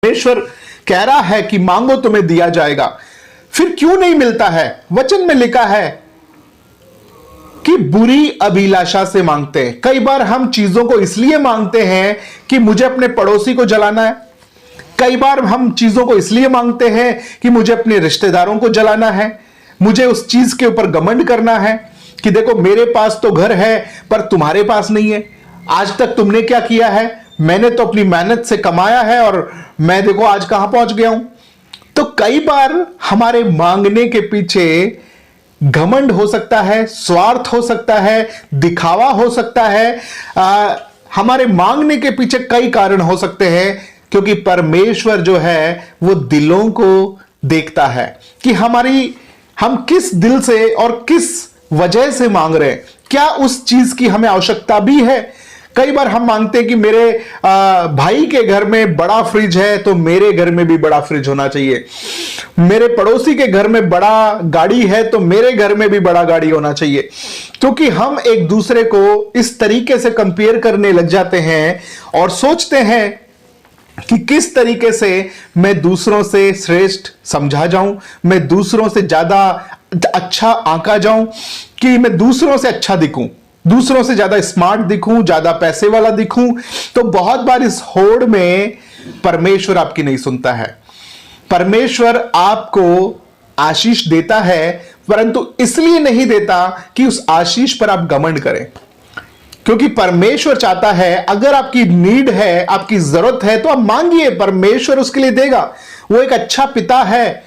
परमेश्वर कह रहा है कि मांगो तुम्हें दिया जाएगा, फिर क्यों नहीं मिलता है? वचन में लिखा है कि बुरी अभिलाषा से मांगते हैं। कई बार हम चीजों को इसलिए मांगते हैं कि मुझे अपने पड़ोसी को जलाना है। कई बार हम चीजों को इसलिए मांगते हैं कि मुझे अपने रिश्तेदारों को जलाना है, मुझे उस चीज के ऊपर घमंड करना है कि देखो मेरे पास तो घर है पर तुम्हारे पास नहीं है। आज तक तुमने क्या किया है? मैंने तो अपनी मेहनत से कमाया है और मैं देखो आज कहां पहुंच गया हूं। तो कई बार हमारे मांगने के पीछे घमंड हो सकता है, स्वार्थ हो सकता है, दिखावा हो सकता है। हमारे मांगने के पीछे कई कारण हो सकते हैं, क्योंकि परमेश्वर जो है वो दिलों को देखता है कि हम किस दिल से और किस वजह से मांग रहे हैं। क्या उस चीज की हमें आवश्यकता भी है? कई बार हम मांगते हैं कि मेरे भाई के घर में बड़ा फ्रिज है तो मेरे घर में भी बड़ा फ्रिज होना चाहिए, मेरे पड़ोसी के घर में बड़ा गाड़ी है तो मेरे घर में भी बड़ा गाड़ी होना चाहिए। क्योंकि हम एक दूसरे को इस तरीके से कंपेयर करने लग जाते हैं और सोचते हैं कि किस तरीके से मैं दूसरों से श्रेष्ठ समझा जाऊं, मैं दूसरों से ज्यादा अच्छा आंका जाऊं, कि मैं दूसरों से अच्छा दिखूं, दूसरों से ज्यादा स्मार्ट दिखूं, ज्यादा पैसे वाला दिखूं। तो बहुत बार इस होड़ में परमेश्वर आपकी नहीं सुनता है। परमेश्वर आपको आशीष देता है, परंतु इसलिए नहीं देता कि उस आशीष पर आप घमंड करें। क्योंकि परमेश्वर चाहता है अगर आपकी नीड है, आपकी जरूरत है, तो आप मांगिए, परमेश्वर उसके लिए देगा। वो एक अच्छा पिता है।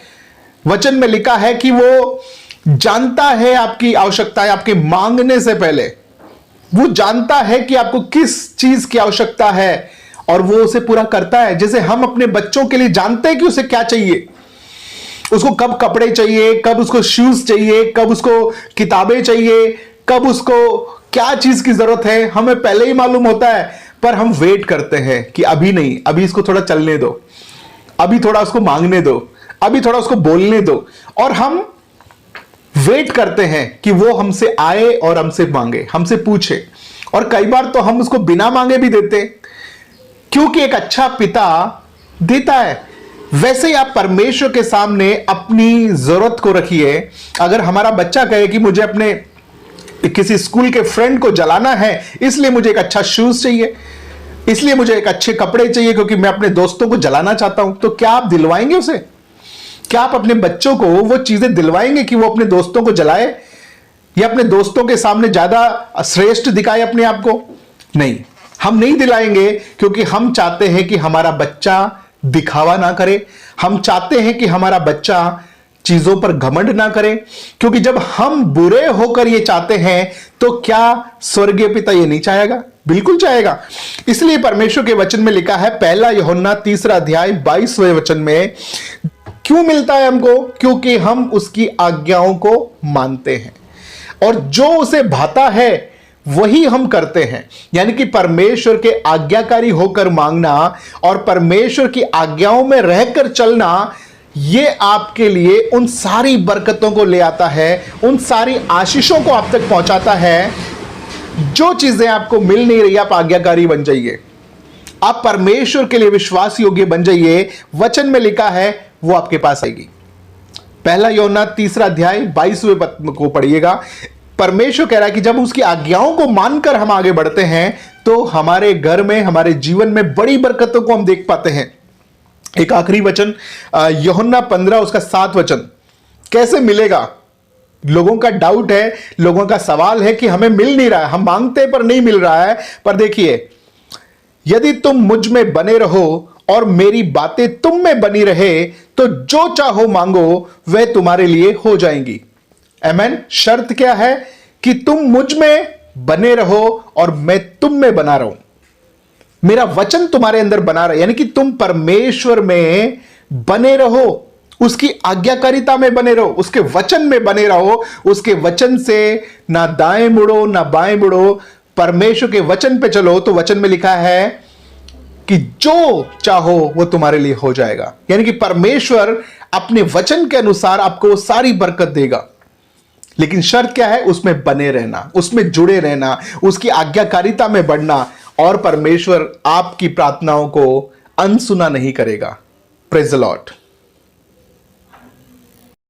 वचन में लिखा है कि वो जानता है आपकी आवश्यकताएं आपके मांगने से पहले। वो जानता है कि आपको किस चीज की आवश्यकता है और वो उसे पूरा करता है। जैसे हम अपने बच्चों के लिए जानते हैं कि उसे क्या चाहिए, उसको कब कपड़े चाहिए, कब उसको शूज चाहिए, कब उसको किताबें चाहिए, कब उसको क्या चीज की जरूरत है, हमें पहले ही मालूम होता है। पर हम वेट करते हैं कि अभी नहीं, अभी इसको थोड़ा चलने दो, अभी थोड़ा उसको मांगने दो, अभी थोड़ा उसको बोलने दो। और हम वेट करते हैं कि वो हमसे आए और हमसे मांगे, हमसे पूछे। और कई बार तो हम उसको बिना मांगे भी देते, क्योंकि एक अच्छा पिता देता है। वैसे ही आप परमेश्वर के सामने अपनी जरूरत को रखिए। अगर हमारा बच्चा कहे कि मुझे अपने किसी स्कूल के फ्रेंड को जलाना है, इसलिए मुझे एक अच्छा शूज चाहिए, इसलिए मुझे एक अच्छे कपड़े चाहिए, क्योंकि मैं अपने दोस्तों को जलाना चाहता हूं, तो क्या आप दिलवाएंगे उसे? क्या आप अपने बच्चों को वो चीजें दिलवाएंगे कि वो अपने दोस्तों को जलाए या अपने दोस्तों के सामने ज्यादा श्रेष्ठ दिखाए अपने आप को? नहीं, हम नहीं दिलाएंगे, क्योंकि हम चाहते हैं कि हमारा बच्चा दिखावा ना करे। हम चाहते हैं कि हमारा बच्चा चीजों पर घमंड ना करे। क्योंकि जब हम बुरे होकर ये चाहते हैं तो क्या स्वर्गीय पिता ये नहीं चाहेगा? बिल्कुल चाहेगा। इसलिए परमेश्वर के वचन में लिखा है, पहला यूहन्ना 3 अध्याय 22वें वचन में, क्यों मिलता है हमको? क्योंकि हम उसकी आज्ञाओं को मानते हैं और जो उसे भाता है वही हम करते हैं। यानी कि परमेश्वर के आज्ञाकारी होकर मांगना और परमेश्वर की आज्ञाओं में रहकर चलना, ये आपके लिए उन सारी बरकतों को ले आता है, उन सारी आशीषों को आप तक पहुंचाता है। जो चीजें आपको मिल नहीं रही, आप आज्ञाकारी बन जाइए, आप परमेश्वर के लिए विश्वास योग्य बन जाइए। वचन में लिखा है वो आपके पास आएगी। पहला यूहन्ना 3 अध्याय 22वें पद को पढ़िएगा। परमेश्वर कह रहा है कि जब उसकी आज्ञाओं को मानकर हम आगे बढ़ते हैं तो हमारे घर में, हमारे जीवन में बड़ी बरकतों को हम देख पाते हैं। एक आखिरी वचन, यूहन्ना 15 उसका 7 वचन, कैसे मिलेगा? लोगों का डाउट है, लोगों का सवाल है कि हमें मिल नहीं रहा है, हम मांगते पर नहीं मिल रहा है। पर देखिए, यदि तुम मुझ में बने रहो और मेरी बातें तुम में बनी रहे तो जो चाहो मांगो वह तुम्हारे लिए हो जाएंगी। आमीन। शर्त क्या है? कि तुम मुझ में बने रहो और मैं तुम में बना रहूं, मेरा वचन तुम्हारे अंदर बना रहे, यानी कि तुम परमेश्वर में बने रहो, उसकी आज्ञाकारिता में बने रहो, उसके वचन में बने रहो। उसके वचन से ना दाएं मुड़ो ना बाएं मुड़ो, परमेश्वर के वचन पे चलो। तो वचन में लिखा है कि जो चाहो वो तुम्हारे लिए हो जाएगा। यानी कि परमेश्वर अपने वचन के अनुसार आपको सारी बरकत देगा। लेकिन शर्त क्या है? उसमें बने रहना, उसमें जुड़े रहना, उसकी आज्ञाकारिता में बढ़ना। और परमेश्वर आपकी प्रार्थनाओं को अनसुना नहीं करेगा। Praise the Lord.